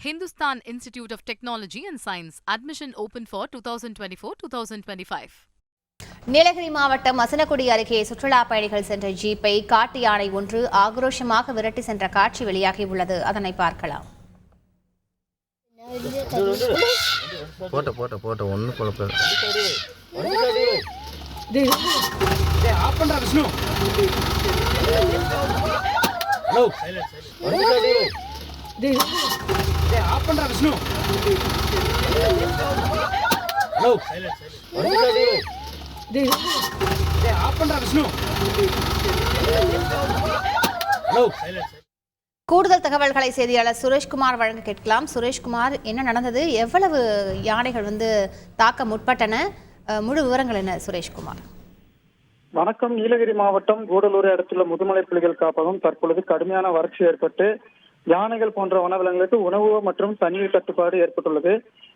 Hindustan Institute of Technology and Science. Admission open for 2024-2025. Nilgiri மாவட்டம் மசனகுடி அருகே சுற்றுலா பயணிகள் சென்ற ஜீப்பை காட்டு யானை ஒன்று ஆக்ரோஷமாக விரட்டி சென்ற காட்சி வெளியாகியுள்ளது. அதனை பார்க்கலாம். கூடுதல் தகவல்களை செய்தியாளர் சுரேஷ்குமார் வழங்க கேட்கலாம். சுரேஷ்குமார், என்ன நடந்தது? எவ்வளவு யானைகள் தாக்க முற்பட்டன? முழு விவரங்கள் என்ன சுரேஷ்குமார்? வணக்கம். நீலகிரி மாவட்டம் கூடலூரை அடுத்துள்ள முதுமலை புலிகள் காப்பகம் தற்பொழுது கடுமையான வறட்சி ஏற்பட்டு யானைகள் போன்ற வனவிலங்குகளுக்கு உணவு மற்றும் தண்ணீர் தட்டுப்பாடு ஏற்பட்டுள்ளது.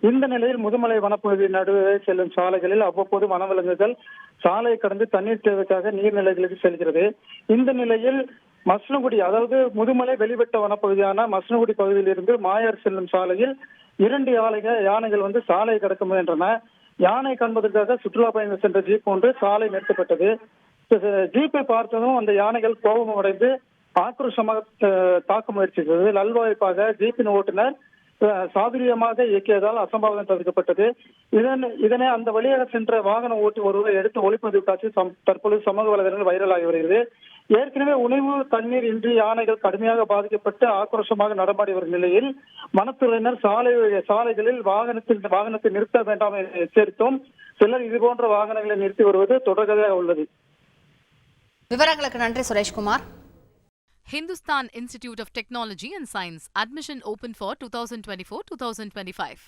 இந்த நிலையில் முதுமலை வனப்பகுதி நடுவே செல்லும் சாலைகளில் அவ்வப்போது வனவிலங்குகள் சாலையை கடந்து தண்ணீர் தேவைக்காக நீர்நிலைகளுக்கு செல்கிறது. இந்த நிலையில் மசனகுடி, அதாவது முதுமலை வெளிவட்ட வனப்பகுதியான மசனகுடி பகுதியில் இருந்து மாயார் செல்லும் சாலையில் 2 யானைகள் சாலையை கடக்க முயன்றன. யானை காண்பதற்காக சுற்றுலா பயணிகள் சென்ற ஜீப் ஒன்று சாலை நிறுத்தப்பட்டது. ஜீப்பை பார்த்ததும் அந்த யானைகள் கோபம் அடைந்து ஆக்ரோஷமாக தாக்க முயற்சித்தது. நல்வாய்ப்பாக ஜீப்பின் ஓட்டுநர் சாதுரியமாக இயக்கியதால் அசம்பாவிதம் தவிர்க்கப்பட்டது. இதனை அந்த வழியாக சென்ற வாகன ஓட்டி ஒருவர் எடுத்து ஒளிப்பதிவு காட்சி தற்பொழுது சமூக வலைதளங்கள் வைரலாகி வருகிறது. ஏற்கனவே உணவு தண்ணீர் இன்றி யானைகள் கடுமையாக பாதிக்கப்பட்டு ஆக்ரோஷமாக நடமாடி வரும் நிலையில் வனத்துறையினர் சாலைகளில் வாகனத்தை நிறுத்த வேண்டாம் என எச்சரித்தும் சிலர் இதுபோன்ற வாகனங்களை நிறுத்தி வருவது தொடர்கதையாக உள்ளது. விவரங்களுக்கு நன்றி Sureshkumar. Hindustan Institute of Technology and Science. Admission open for 2024-2025.